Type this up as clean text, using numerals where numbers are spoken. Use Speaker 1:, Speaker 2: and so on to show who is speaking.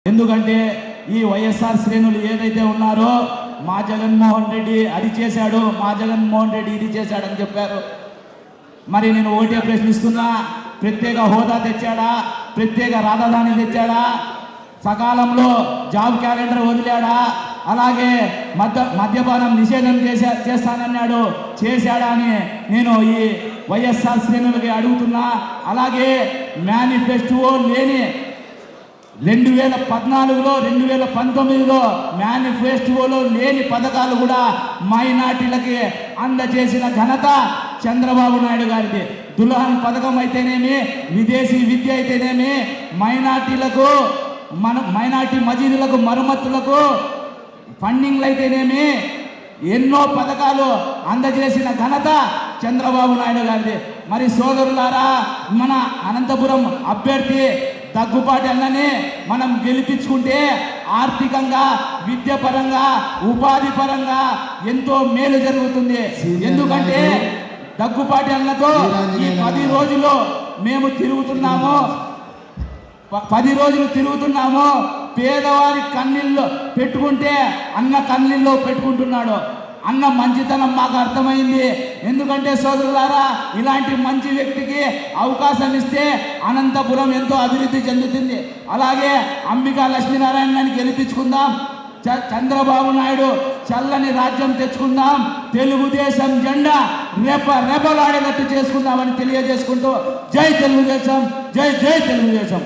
Speaker 1: ఎందుకంటే ఈ వైఎస్ఆర్ శ్రేణులు ఏదైతే ఉన్నారో మా జగన్మోహన్ రెడ్డి అది చేశాడు, మా జగన్మోహన్ రెడ్డి ఇది చేశాడని చెప్పారు. మరి నేను ఒకటే ప్రశ్నిస్తున్నా, ప్రత్యేక హోదా తెచ్చాడా? ప్రత్యేక రాజధాని తెచ్చాడా? సకాలంలో జాబ్ క్యాలెండర్ వదిలాడా? అలాగే మద్యపానం నిషేధం చేస్తానన్నాడు, చేశాడా అని నేను ఈ వైఎస్ఆర్ శ్రేణులకి అడుగుతున్నా. అలాగే మేనిఫెస్టో లేని 2014లో 2019లో మేనిఫెస్టోలో లేని పథకాలు కూడా మైనార్టీలకి అందజేసిన ఘనత చంద్రబాబు నాయుడు గారిది. దుల్హన్ పథకం అయితేనేమి, విదేశీ విద్య అయితేనేమి, మైనార్టీ మసీదులకు మరమ్మతులకు ఫండింగ్లు అయితేనేమి ఎన్నో పథకాలు అందజేసిన ఘనత చంద్రబాబు నాయుడు గారిది. మరి సోదరులారా, మన అనంతపురం అభ్యర్థి దగ్గుపాటి అన్నని మనం గెలిపించుకుంటే ఆర్థికంగా, విద్యాపరంగా, ఉపాధి పరంగా ఎంతో మేలు జరుగుతుంది. ఎందుకంటే దగ్గుపాటి అన్నతో ఈ 10 రోజులు మేము తిరుగుతున్నాము, 10 రోజులు తిరుగుతున్నాము. పేదవారి కన్నీళ్ళు పెట్టుకుంటే అన్న కన్నీళ్ళు పెట్టుకుంటున్నాడు. అన్న మంచితనం మాకు అర్థమైంది. ఎందుకంటే సోదరులారా, ఇలాంటి మంచి వ్యక్తికి అవకాశం ఇస్తే అనంతపురం ఎంతో అభివృద్ధి చెందుతుంది. అలాగే అంబికా లక్ష్మీనారాయణని గెలిపించుకుందాం. చంద్రబాబు నాయుడు చల్లని రాజ్యం తెచ్చుకుందాం. తెలుగుదేశం జెండా రెపలాడేటట్టు చేసుకుందామని తెలియజేసుకుంటూ జై తెలుగుదేశం, జై జై తెలుగుదేశం.